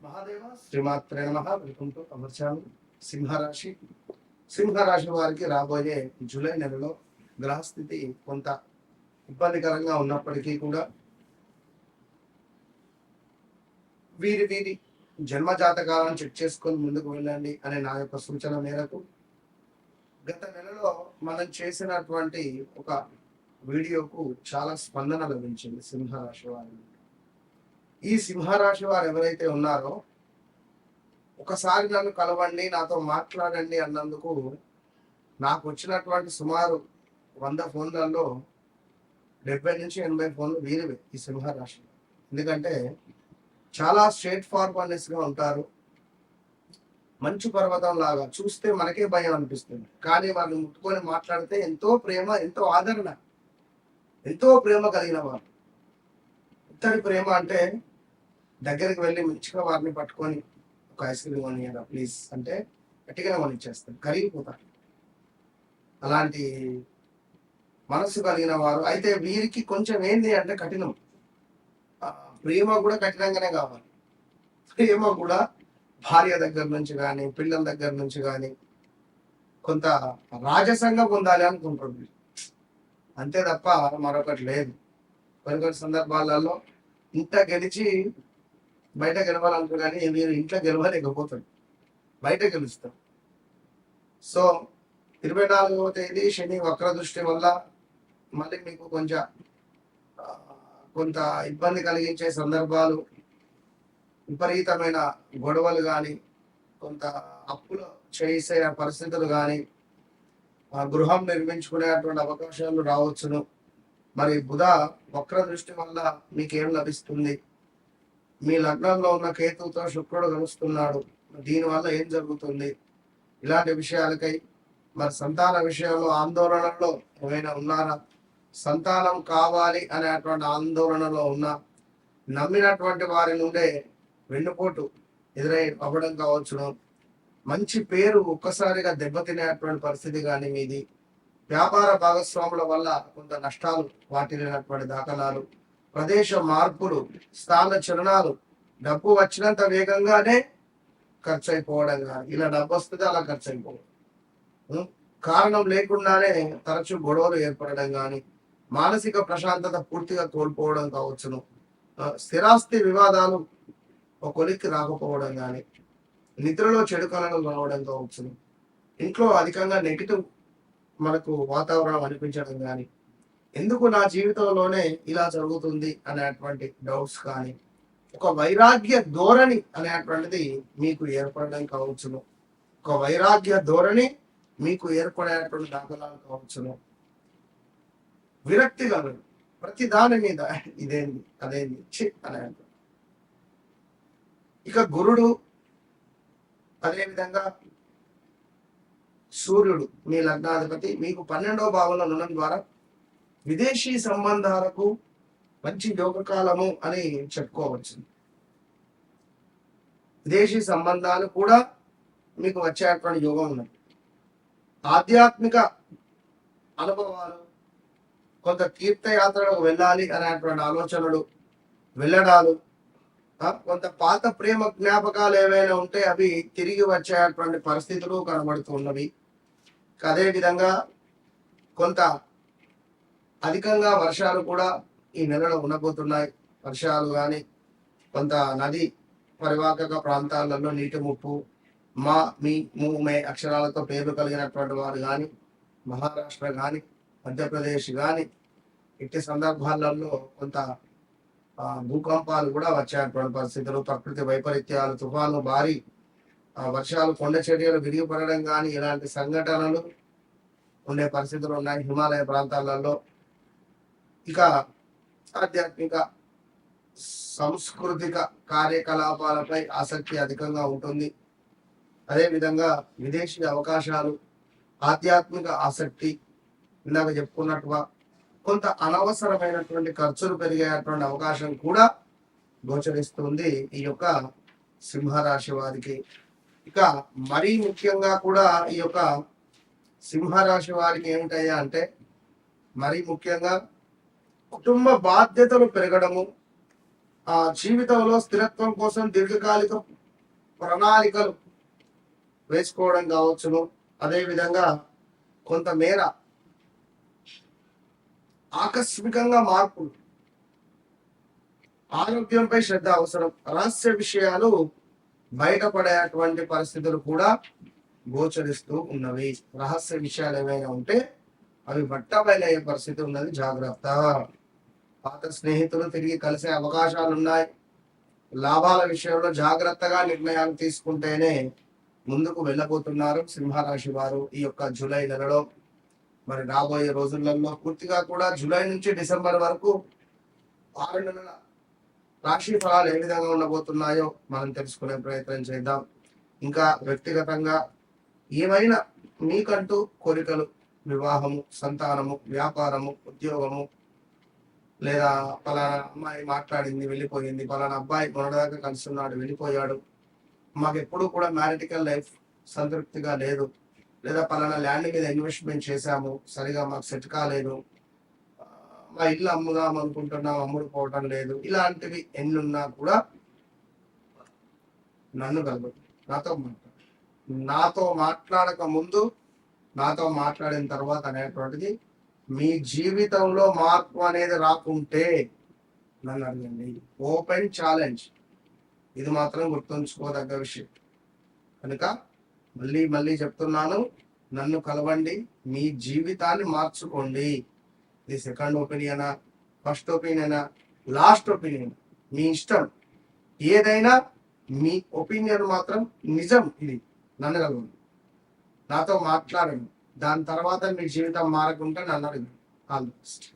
మహాదేవ శ్రీమాత్రే నమః. Welcome to our channel. సింహరాశి సింహరాశి వారికి రాబోయే జూలై నెలలో గ్రహస్థితి కొంత ఇబ్బందికరంగా ఉన్నప్పటికీ కూడా వీరి వీరి జన్మ జాతకాలను చెక్ చేసుకొని ముందుకు వెళ్ళండి అనే నా యొక్క సూచన మేరకు గత నెలలో మనం చేసినటువంటి ఒక వీడియోకు చాలా స్పందన లభించింది సింహరాశి వారి. ఈ సింహరాశి వారు ఎవరైతే ఉన్నారో ఒకసారి నన్ను కలవండి, నాతో మాట్లాడండి అన్నందుకు నాకు వచ్చినటువంటి సుమారు 100 ఫోన్లలో 70 నుంచి 80 ఫోన్లు వీరివే ఈ సింహరాశి. ఎందుకంటే చాలా స్ట్రేట్ ఫార్వర్డ్నెస్ గా ఉంటారు. మంచు పర్వతం లాగా చూస్తే మనకే భయం అనిపిస్తుంది, కానీ వాళ్ళు ముట్టుకొని మాట్లాడితే ఎంతో ప్రేమ, ఎంతో ఆదరణ, ఎంతో ప్రేమ కలిగిన వారు. ఎంతటి ప్రేమ అంటే దగ్గరికి వెళ్ళి మంచిగా వారిని పట్టుకొని ఒక ఐస్ క్రీమ్ కొనియరా ప్లీజ్ అంటే గట్టిగా కొనిచ్చేస్తారు, కరిగిపోతారు. అలాంటి మనసు కలిగిన వారు. అయితే వీరికి కొంచెం ఏంది అంటే కఠినం. ప్రేమ కూడా కఠినంగానే కావాలి. ప్రేమ కూడా భార్య దగ్గర నుంచి కానీ పిల్లల దగ్గర నుంచి కానీ కొంత రాజసంగా పొందాలి అనుకుంటుంది, అంతే తప్ప మరొకటి లేదు. కొన్ని సందర్భాలలో ఇంట గెలిచి బయట గెలవాలంటారు, కానీ మీరు ఇంట్లో గెలవలేకపోతారు, బయట గెలుస్తారు. సో 24వ తేదీ శని వక్ర దృష్టి వల్ల మళ్ళీ మీకు కొంత ఇబ్బంది కలిగించే సందర్భాలు, విపరీతమైన గొడవలు కానీ, కొంత అప్పులు చేసే పరిస్థితులు కానీ, గృహం నిర్మించుకునేటువంటి అవకాశాలు రావచ్చును. మరి బుధ వక్ర దృష్టి వల్ల మీకేం లభిస్తుంది? మీ లగ్నంలో ఉన్న కేతువుతో శుక్రుడు కలుస్తున్నాడు, దీనివల్ల ఏం జరుగుతుంది? ఇలాంటి విషయాలకై మరి సంతాన విషయంలో ఆందోళనలో ఏమైనా ఉన్నారా? సంతానం కావాలి అనేటువంటి ఆందోళనలో ఉన్నా, నమ్మినటువంటి వారి నుండే వెన్నుపోటు అవ్వడం కావచ్చును. మంచి పేరు ఒక్కసారిగా దెబ్బతినేటువంటి పరిస్థితి కానీ మీది. వ్యాపార భాగస్వాముల వల్ల కొంత నష్టాలు వాటిల్లినటువంటి దాఖలాలు, ప్రదేశ మార్పులు, స్థాన చలనాలు, డబ్బు వచ్చినంత వేగంగానే ఖర్చు అయిపోవడం కానీ, ఇలా డబ్బు వస్తుంది అలా ఖర్చు అయిపోవడం, కారణం లేకుండానే తరచూ గొడవలు ఏర్పడడం కానీ, మానసిక ప్రశాంతత పూర్తిగా కోల్పోవడం కావచ్చును. స్థిరాస్తి వివాదాలు ఒక కొలిక్కి రాకపోవడం కానీ, నిద్రలో చెడు కళలు రావడం కావచ్చును. ఇంట్లో అధికంగా నెగిటివ్ మనకు వాతావరణం అనిపించడం కానీ, ఎందుకు నా జీవితంలోనే ఇలా జరుగుతుంది అనేటువంటి డౌట్స్ కానీ, ఒక వైరాగ్య ధోరణి అనేటువంటిది మీకు ఏర్పడడం కావచ్చును. ఒక వైరాగ్య ధోరణి మీకు ఏర్పడేటువంటి దాఖలాలు కావచ్చును. విరక్తి కలదు ప్రతి దాని మీద, ఇదేంది అదేంది అనే. ఇక గురుడు, అదేవిధంగా సూర్యుడు మీ లగ్నాధిపతి మీకు 12వ భావంలో ఉండడం ద్వారా విదేశీ సంబంధాలకు మంచి యోగకాలము అని చెప్పుకోవచ్చు. విదేశీ సంబంధాలు కూడా మీకు వచ్చేటువంటి యోగం ఉన్నది. ఆధ్యాత్మిక అనుభవాలు, కొంత తీర్థయాత్రలకు వెళ్ళాలి అనేటువంటి ఆలోచనలు, వెళ్ళడాలు, కొంత పాత ప్రేమ జ్ఞాపకాలు ఏవైనా ఉంటే అవి తిరిగి వచ్చేటువంటి పరిస్థితులు కనబడుతున్నవి. అదేవిధంగా కొంత అధికంగా వర్షాలు కూడా ఈ నెలలో ఉండబోతున్నాయి. వర్షాలు కానీ, కొంత నది పరివాహక ప్రాంతాలలో నీటి ముప్పు, మా, మీ, ము, మే అక్షరాలతో పేర్లు కలిగినటువంటి వారు కానీ, మహారాష్ట్ర కానీ, మధ్యప్రదేశ్ కానీ, ఇట్టి సందర్భాలలో కొంత భూకంపాలు కూడా వచ్చేటువంటి పరిస్థితులు, ప్రకృతి వైపరీత్యాలు, తుఫాను, భారీ వర్షాలు, కొండ చర్యలు విరిగిపడడం కానీ, ఇలాంటి సంఘటనలు ఉండే పరిస్థితులు ఉన్నాయి హిమాలయ ప్రాంతాలలో. ఇక ఆధ్యాత్మిక సాంస్కృతిక కార్యకలాపాలపై ఆసక్తి అధికంగా ఉంటుంది. అదేవిధంగా విదేశీ అవకాశాలు, ఆధ్యాత్మిక ఆసక్తి, ఇందాక చెప్పుకున్నట్టుగా కొంత అనవసరమైనటువంటి ఖర్చులు పెరిగేటువంటి అవకాశం కూడా గోచరిస్తుంది ఈ యొక్క సింహరాశి వారికి. ఇక మరీ ముఖ్యంగా కూడా ఈ యొక్క సింహరాశి వారికి ఏమిటయ్యా అంటే, మరీ ముఖ్యంగా కుటుంబ బాధ్యతలు పెరగడము, జీవితంలో స్థిరత్వం కోసం దీర్ఘకాలిక ప్రణాళికలు వేసుకోవడం కావచ్చును. అదేవిధంగా కొంతమేర ఆకస్మికంగా మార్పులు, ఆరోగ్యంపై శ్రద్ధ అవసరం, రహస్య విషయాలు బయటపడేటువంటి పరిస్థితులు కూడా గోచరిస్తూ ఉన్నవి. రహస్య విషయాలు ఏమైనా ఉంటే అవి బట్టబయలయ్యే పరిస్థితి ఉన్నది, జాగ్రత్త. పాత స్నేహితులు తిరిగి కలిసే అవకాశాలు ఉన్నాయి. లాభాల విషయంలో జాగ్రత్తగా నిర్ణయాలు తీసుకుంటేనే ముందుకు వెళ్ళబోతున్నారు సింహరాశి వారు ఈ యొక్క జూలై నెలలో. మరి రాబోయే రోజులలో పూర్తిగా కూడా జూలై నుంచి డిసెంబర్ వరకు 6 నెలల రాశి ఫలాలు ఏ విధంగా ఉండబోతున్నాయో మనం తెలుసుకునే ప్రయత్నం చేద్దాం. ఇంకా వ్యక్తిగతంగా ఏమైనా మీకంటూ కోరికలు, వివాహము, సంతానము, వ్యాపారము, ఉద్యోగము, లేదా పలానా అమ్మాయి మాట్లాడింది వెళ్ళిపోయింది, పలానా అబ్బాయి మొన్నటిదాకా కలుస్తున్నాడు వెళ్ళిపోయాడు, మాకు ఎప్పుడు కూడా మ్యారిటికల్ లైఫ్ సంతృప్తిగా లేదు, లేదా పలానా ల్యాండ్ మీద ఇన్వెస్ట్మెంట్ చేశాము సరిగా మాకు సెట్ కాలేదు, మా ఇల్లు అమ్ముదాం అనుకుంటున్నాం అమ్ముడు పోవటం లేదు, ఇలాంటివి ఎన్నున్నా కూడా నన్ను కలదు, నాతో మాట్లాడక ముందు, నాతో మాట్లాడిన తర్వాత అనేటువంటిది మీ జీవితంలో మార్పు అనేది రాకుంటే నన్ను అడగండి. ఓపెన్ ఛాలెంజ్, ఇది మాత్రం గుర్తుంచుకోదగ్గ విషయం. కనుక మళ్ళీ మళ్ళీ చెప్తున్నాను, నన్ను కలవండి, మీ జీవితాన్ని మార్చుకోండి. ఇది సెకండ్ ఒపీనియనా, ఫస్ట్ ఒపీనియనా, లాస్ట్ ఒపీనియన్ మీ ఇష్టం. ఏదైనా మీ ఒపీనియన్ మాత్రం నిజం. ఇది నన్ను కలవండి, నాతో మాట్లాడండి. దాని తర్వాత మీ జీవితం మారకుంటే నన్ను అడగండి. All the best.